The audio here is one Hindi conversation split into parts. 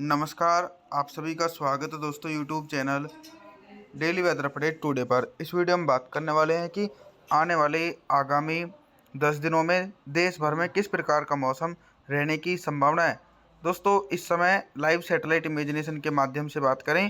नमस्कार, आप सभी का स्वागत है दोस्तों YouTube channel daily weather update today पर। इस वीडियो में बात करने वाले हैं कि आने वाले आगामी 10 दिनों में देश भर में किस प्रकार का मौसम रहने की संभावना है। दोस्तों, इस समय लाइव सैटेलाइट इमेजिनेशन के माध्यम से बात करें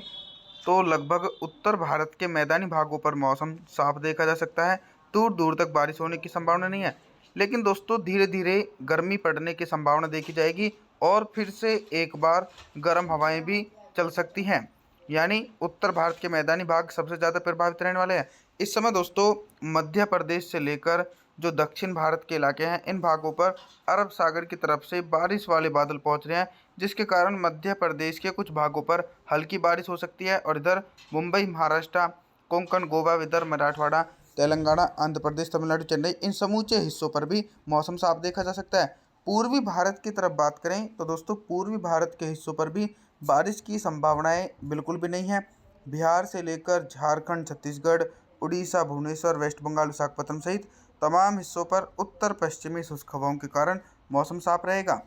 तो लगभग उत्तर भारत के मैदानी भागों पर मौसम साफ देखा जा सकता है। दूर दूर तक बारिश होने की संभावना नहीं है, लेकिन दोस्तों धीरे धीरे गर्मी पड़ने की संभावना देखी जाएगी और फिर से एक बार गर्म हवाएं भी चल सकती हैं। यानी उत्तर भारत के मैदानी भाग सबसे ज़्यादा प्रभावित रहने वाले हैं। इस समय दोस्तों मध्य प्रदेश से लेकर जो दक्षिण भारत के इलाके हैं, इन भागों पर अरब सागर की तरफ से बारिश वाले बादल पहुंच रहे हैं, जिसके कारण मध्य प्रदेश के कुछ भागों पर हल्की बारिश हो सकती है। और इधर मुंबई, महाराष्ट्र, कोंकण, गोवा, विदर्भ, मराठवाड़ा, तेलंगाना, आंध्र प्रदेश, तमिलनाडु, चेन्नई, इन समूचे हिस्सों पर भी मौसम साफ देखा जा सकता है। पूर्वी भारत की तरफ बात करें तो दोस्तों पूर्वी भारत के हिस्सों पर भी बारिश की संभावनाएं बिल्कुल भी नहीं है। बिहार से लेकर झारखंड, छत्तीसगढ़, उड़ीसा, भुवनेश्वर, वेस्ट बंगाल, विशाखापत्तनम सहित तमाम हिस्सों पर उत्तर पश्चिमी शुष्क हवाओं के कारण मौसम साफ रहेगा।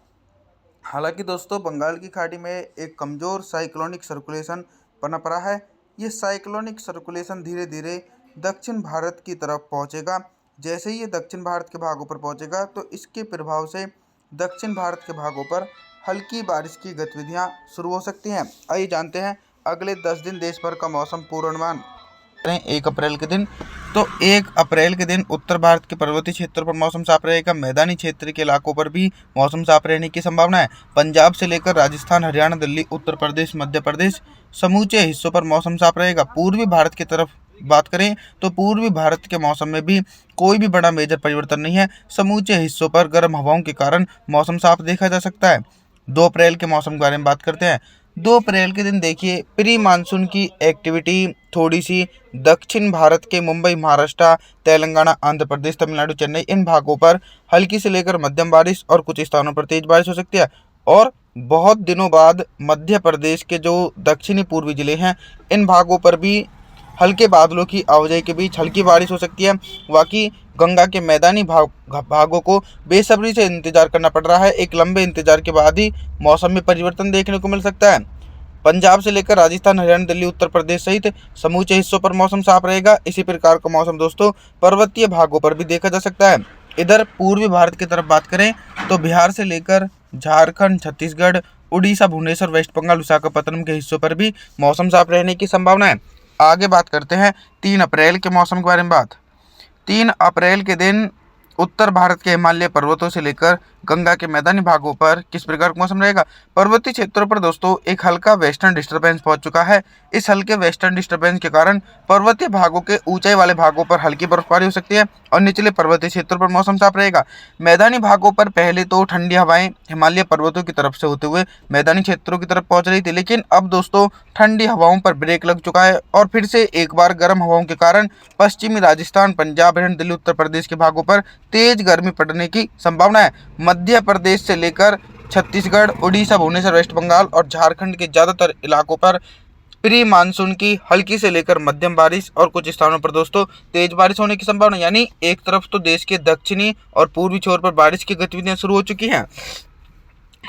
हालांकि दोस्तों बंगाल की खाड़ी में एक कमज़ोर साइक्लोनिक सर्कुलेशन पनप रहा है। ये साइक्लोनिक सर्कुलेशन धीरे धीरे दक्षिण भारत की तरफ पहुंचेगा। जैसे ही ये दक्षिण भारत के भागों पर पहुंचेगा तो इसके प्रभाव से दक्षिण भारत के भागों पर हल्की बारिश की गतिविधियां शुरू हो सकती हैं। आइए जानते हैं अगले 10 दिन देश भर का मौसम पूर्वानुमान। 1 अप्रैल के दिन तो 1 अप्रैल के दिन उत्तर भारत के पर्वतीय क्षेत्रों पर मौसम साफ रहेगा। मैदानी क्षेत्र के इलाकों पर भी मौसम साफ रहने की संभावना है। पंजाब से लेकर राजस्थान, हरियाणा, दिल्ली, उत्तर प्रदेश, मध्य प्रदेश समूचे हिस्सों पर मौसम साफ रहेगा। पूर्वी भारत की तरफ बात करें तो पूर्वी भारत के मौसम में भी कोई भी बड़ा मेजर परिवर्तन नहीं है। समूचे हिस्सों पर गर्म हवाओं के कारण मौसम साफ देखा जा सकता है। 2 अप्रैल के मौसम के बारे में बात करते हैं। 2 अप्रैल के दिन देखिए प्री मानसून की एक्टिविटी थोड़ी सी दक्षिण भारत के मुंबई, महाराष्ट्र, तेलंगाना, आंध्र प्रदेश, तमिलनाडु, चेन्नई, इन भागों पर हल्की से लेकर मध्यम बारिश और कुछ स्थानों पर तेज बारिश हो सकती है। और बहुत दिनों बाद मध्य प्रदेश के जो दक्षिणी पूर्वी जिले हैं, इन भागों पर भी हल्के बादलों की आवाजाही के बीच हल्की बारिश हो सकती है। बाकी गंगा के मैदानी भागों को बेसब्री से इंतजार करना पड़ रहा है। एक लंबे इंतजार के बाद ही मौसम में परिवर्तन देखने को मिल सकता है। पंजाब से लेकर राजस्थान, हरियाणा, दिल्ली, उत्तर प्रदेश सहित समूचे हिस्सों पर मौसम साफ रहेगा। इसी प्रकार का मौसम दोस्तों पर्वतीय भागों पर भी देखा जा सकता है। इधर पूर्वी भारत की तरफ बात करें तो बिहार से लेकर झारखंड, छत्तीसगढ़, उड़ीसा, भुवनेश्वर, वेस्ट बंगाल, विशाखापत्तनम के हिस्सों पर भी मौसम साफ रहने की संभावना है। आगे बात करते हैं 3 अप्रैल के मौसम के बारे में। 3 अप्रैल के दिन उत्तर भारत के हिमालय पर्वतों से लेकर गंगा के मैदानी भागों पर किस प्रकार का मौसम रहेगा। पर्वतीय क्षेत्रों पर दोस्तों एक हल्का वेस्टर्न डिस्टर्बेंस पहुंच चुका है। इस हल्के वेस्टर्न डिस्टर्बेंस के कारण पर्वतीय भागों के ऊंचाई वाले भागों पर हल्की बर्फबारी हो सकती है और निचले पर्वतीय क्षेत्रों पर मौसम साफ रहेगा। मैदानी भागों पर पहले तो ठंडी हवाएं हिमालय पर्वतों की तरफ से होते हुए मैदानी क्षेत्रों की तरफ पहुंच रही थी, लेकिन अब दोस्तों ठंडी हवाओं पर ब्रेक लग चुका है और फिर से एक बार गर्म हवाओं के कारण पश्चिमी राजस्थान, पंजाब, हरियाणा, दिल्ली, उत्तर प्रदेश के भागों पर तेज गर्मी पड़ने की संभावना है। मध्य प्रदेश से लेकर छत्तीसगढ़, उड़ीसा, भुवनेश्वर, वेस्ट बंगाल और झारखंड के ज़्यादातर इलाकों पर प्री मानसून की हल्की से लेकर मध्यम बारिश और कुछ स्थानों पर दोस्तों तेज बारिश होने की संभावना। यानी एक तरफ तो देश के दक्षिणी और पूर्वी छोर पर बारिश की गतिविधियां शुरू हो चुकी हैं।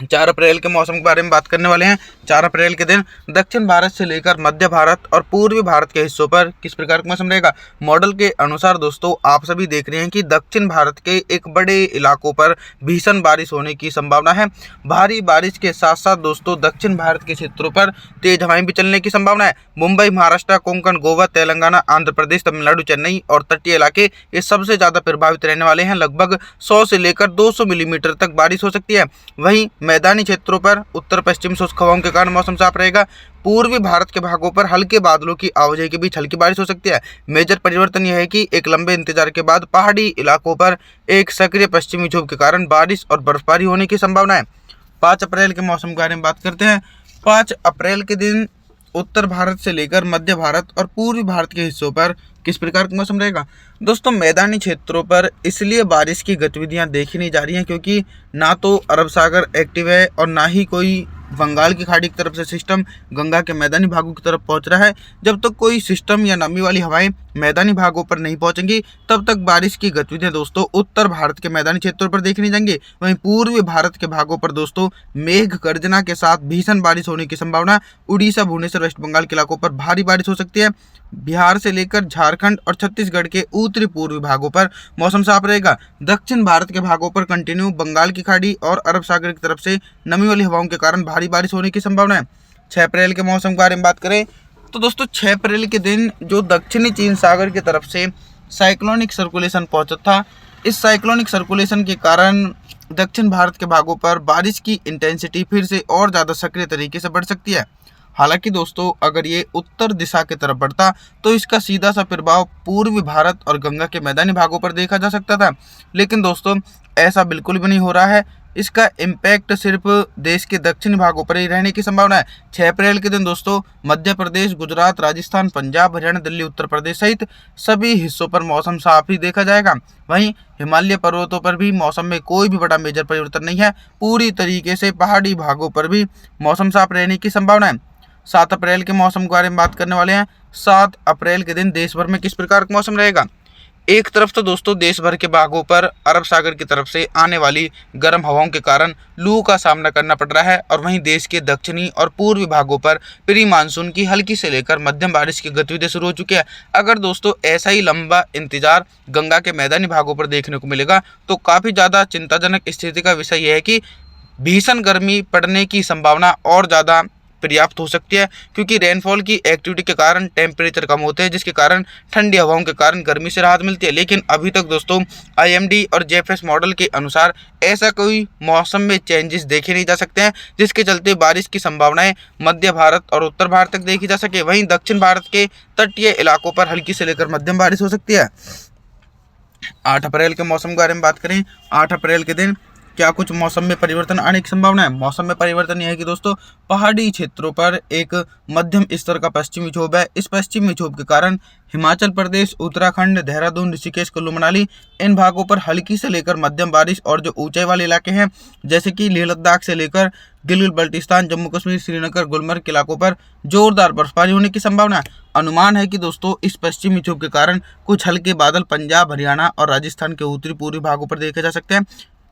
4 अप्रैल के मौसम के बारे में बात करने वाले हैं। 4 अप्रैल के दिन दक्षिण भारत से लेकर मध्य भारत और पूर्वी भारत के हिस्सों पर किस प्रकार का मौसम रहेगा। मॉडल के अनुसार दोस्तों आप सभी देख रहे हैं कि दक्षिण भारत के एक बड़े इलाकों पर भीषण बारिश होने की संभावना है। भारी बारिश के साथ साथ दोस्तों दक्षिण भारत के क्षेत्रों पर तेज हवाएं भी चलने की संभावना है। मुंबई, महाराष्ट्र, कोंकण, गोवा, तेलंगाना, आंध्र प्रदेश, तमिलनाडु, चेन्नई और तटीय इलाके ये सबसे ज़्यादा प्रभावित रहने वाले हैं। लगभग 100 से लेकर 200 मिलीमीटर तक बारिश हो सकती है। वहीं मैदानी क्षेत्रों पर उत्तर पश्चिम शुष्क हवाओं के कारण मौसम साफ रहेगा। पूर्वी भारत के भागों पर हल्के बादलों की आवाजाही के बीच हल्की बारिश हो सकती है। मेजर परिवर्तन यह है कि एक लंबे इंतजार के बाद पहाड़ी इलाकों पर एक सक्रिय पश्चिमी विक्षोभ के कारण बारिश और बर्फबारी होने की संभावना है। 5 अप्रैल के मौसम के बारे में बात करते हैं। 5 अप्रैल के दिन उत्तर भारत से लेकर मध्य भारत और पूर्वी भारत के हिस्सों पर किस प्रकार का मौसम रहेगा। दोस्तों मैदानी क्षेत्रों पर इसलिए बारिश की गतिविधियां देखी नहीं जा रही हैं क्योंकि ना तो अरब सागर एक्टिव है और ना ही कोई बंगाल की खाड़ी की तरफ से सिस्टम गंगा के मैदानी भागों की तरफ पहुंच रहा है। जब तक कोई सिस्टम या नमी वाली हवाएं मैदानी भागों पर नहीं पहुंचेंगी तब तक बारिश की गतिविधियां दोस्तों उत्तर भारत के मैदानी क्षेत्रों पर देखी नहीं जाएंगी। वहीं पूर्वी भारत के भागों पर दोस्तों मेघ गर्जना के साथ भीषण बारिश होने की संभावना। उड़ीसा, भुवनेश्वर, वेस्ट बंगाल के इलाकों पर भारी बारिश हो सकती है। बिहार से लेकर झारखंड और छत्तीसगढ़ के उत्तरी पूर्वी भागों पर मौसम साफ रहेगा। दक्षिण भारत के भागों पर कंटिन्यू बंगाल की खाड़ी और अरब सागर की तरफ से नमी वाली हवाओं के कारण भारी बारिश होने की संभावना है। 6 अप्रैल के मौसम के बारे में बात करें तो दोस्तों 6 अप्रैल के दिन जो दक्षिणी चीन सागर की तरफ से साइक्लोनिक सर्कुलेशन पहुंचा था, इस साइक्लोनिक सर्कुलेशन के कारण दक्षिण भारत के भागों पर बारिश की इंटेंसिटी फिर से और ज़्यादा सक्रिय तरीके से बढ़ सकती है। हालांकि दोस्तों अगर ये उत्तर दिशा की तरफ बढ़ता तो इसका सीधा सा प्रभाव पूर्वी भारत और गंगा के मैदानी भागों पर देखा जा सकता था, लेकिन दोस्तों ऐसा बिल्कुल भी नहीं हो रहा है। इसका इम्पैक्ट सिर्फ देश के दक्षिणी भागों पर ही रहने की संभावना है। 6 अप्रैल के दिन दोस्तों मध्य प्रदेश, गुजरात, राजस्थान, पंजाब, हरियाणा, दिल्ली, उत्तर प्रदेश सहित सभी हिस्सों पर मौसम साफ ही देखा जाएगा। वहीं हिमालय पर्वतों पर भी मौसम में कोई भी बड़ा मेजर परिवर्तन नहीं है। पूरी तरीके से पहाड़ी भागों पर भी मौसम साफ रहने की संभावना है। 7 अप्रैल के मौसम के बारे में बात करने वाले हैं। 7 अप्रैल के दिन देश भर में किस प्रकार का मौसम रहेगा। एक तरफ तो दोस्तों देश भर के भागों पर अरब सागर की तरफ से आने वाली गर्म हवाओं के कारण लू का सामना करना पड़ रहा है, और वहीं देश के दक्षिणी और पूर्वी भागों पर प्री मानसून की हल्की से लेकर मध्यम बारिश की गतिविधियां शुरू हो चुकी है। अगर दोस्तों ऐसा ही लंबा इंतजार गंगा के मैदानी भागों पर देखने को मिलेगा तो काफ़ी ज़्यादा चिंताजनक स्थिति का विषय यह है कि भीषण गर्मी पड़ने की संभावना और ज़्यादा पर्याप्त हो सकती है, क्योंकि रेनफॉल की एक्टिविटी के कारण टेम्परेचर कम होते हैं, जिसके कारण ठंडी हवाओं के कारण गर्मी से राहत मिलती है। लेकिन अभी तक दोस्तों IMD और JFS मॉडल के अनुसार ऐसा कोई मौसम में चेंजेस देखे नहीं जा सकते हैं जिसके चलते बारिश की संभावनाएं मध्य भारत और उत्तर भारत तक देखी जा सके। वहीं दक्षिण भारत के तटीय इलाकों पर हल्की से लेकर मध्यम बारिश हो सकती है। 8 अप्रैल के मौसम के बारे में बात करें। 8 अप्रैल के दिन क्या कुछ मौसम में परिवर्तन आने की संभावना है। मौसम में परिवर्तन यह है कि दोस्तों पहाड़ी क्षेत्रों पर एक मध्यम स्तर का पश्चिमी विक्षोभ है। इस पश्चिमी विक्षोभ के कारण हिमाचल प्रदेश, उत्तराखंड, देहरादून, ऋषिकेश, कुल्लू मनाली इन भागों पर हल्की से लेकर मध्यम बारिश, और जो ऊंचाई वाले इलाके हैं जैसे कि लेह लद्दाख से लेकर गिलगित बल्टिस्तान, जम्मू कश्मीर, श्रीनगर, गुलमर्ग के इलाकों पर जोरदार बर्फबारी होने की संभावना है। अनुमान है कि दोस्तों इस पश्चिमी विक्षोभ के कारण कुछ हल्के बादल पंजाब, हरियाणा और राजस्थान के उत्तरी पूर्वी भागों पर देखे जा सकते हैं,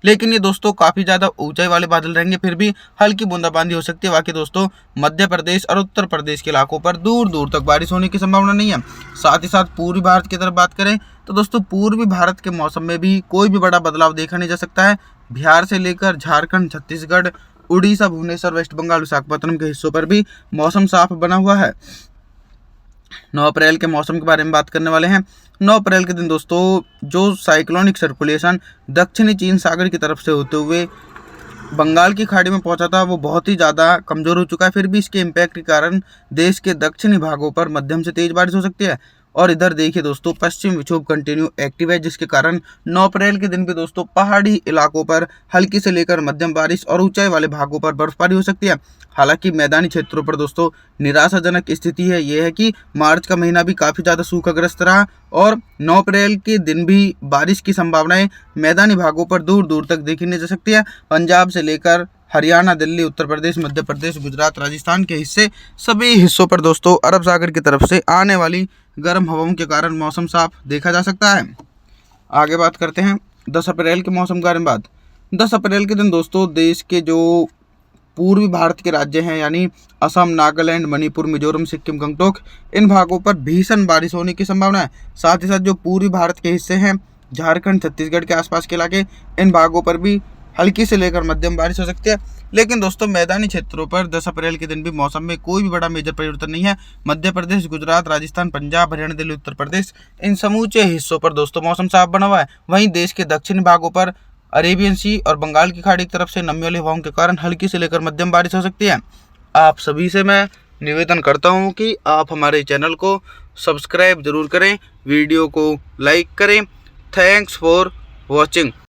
लेकिन ये दोस्तों काफ़ी ज़्यादा ऊंचाई वाले बादल रहेंगे, फिर भी हल्की बूंदाबांदी हो सकती है। बाकी दोस्तों मध्य प्रदेश और उत्तर प्रदेश के इलाकों पर दूर दूर तक बारिश होने की संभावना नहीं है। साथ ही साथ पूर्वी भारत की तरफ बात करें तो दोस्तों पूर्वी भारत के मौसम में भी कोई भी बड़ा बदलाव देखा नहीं जा सकता है। बिहार से लेकर झारखंड, छत्तीसगढ़, उड़ीसा, भुवनेश्वर, वेस्ट बंगाल, विशाखापट्टनम के हिस्सों पर भी मौसम साफ बना हुआ है। 9 अप्रैल के मौसम के बारे में बात करने वाले हैं। 9 अप्रैल के दिन दोस्तों जो साइक्लोनिक सर्कुलेशन दक्षिणी चीन सागर की तरफ से होते हुए बंगाल की खाड़ी में पहुंचा था वो बहुत ही ज़्यादा कमज़ोर हो चुका है। फिर भी इसके इम्पैक्ट के कारण देश के दक्षिणी भागों पर मध्यम से तेज़ बारिश हो सकती है। और इधर देखिए दोस्तों पश्चिम विक्षोभ कंटिन्यू एक्टिव है, जिसके कारण 9 अप्रैल के दिन भी दोस्तों पहाड़ी इलाकों पर हल्की से लेकर मध्यम बारिश और ऊंचाई वाले भागों पर बर्फबारी हो सकती है। हालांकि मैदानी क्षेत्रों पर दोस्तों निराशाजनक स्थिति है। यह है कि मार्च का महीना भी काफ़ी ज़्यादा सूखाग्रस्त रहा, और 9 अप्रैल के दिन भी बारिश की संभावनाएं मैदानी भागों पर दूर दूर तक देखी नहीं जा सकती है। पंजाब से लेकर हरियाणा, दिल्ली, उत्तर प्रदेश, मध्य प्रदेश, गुजरात, राजस्थान के हिस्से सभी हिस्सों पर दोस्तों अरब सागर की तरफ से आने वाली गर्म हवाओं के कारण मौसम साफ देखा जा सकता है। आगे बात करते हैं 10 अप्रैल के मौसम के बारे में बात। 10 अप्रैल के दिन दोस्तों देश के जो पूर्वी भारत के राज्य हैं यानी असम, नागालैंड, मणिपुर, मिजोरम, सिक्किम, गंगटोक इन भागों पर भीषण बारिश होने की संभावना है। साथ ही साथ जो पूर्वी भारत के हिस्से हैं झारखंड, छत्तीसगढ़ के आसपास के इलाके, इन भागों पर भी हल्की से लेकर मध्यम बारिश हो सकती है। लेकिन दोस्तों मैदानी क्षेत्रों पर 10 अप्रैल के दिन भी मौसम में कोई भी बड़ा मेजर परिवर्तन नहीं है। मध्य प्रदेश, गुजरात, राजस्थान, पंजाब, हरियाणा, दिल्ली, उत्तर प्रदेश इन समूचे हिस्सों पर दोस्तों मौसम साफ बना हुआ है। वहीं देश के दक्षिणी भागों पर अरेबियन सी और बंगाल की खाड़ी की तरफ से नमी वाली हवाओं के कारण हल्की से लेकर मध्यम बारिश हो सकती है। आप सभी से मैं निवेदन करता हूं कि आप हमारे चैनल को सब्सक्राइब जरूर करें, वीडियो को लाइक करें। Thanks for watching.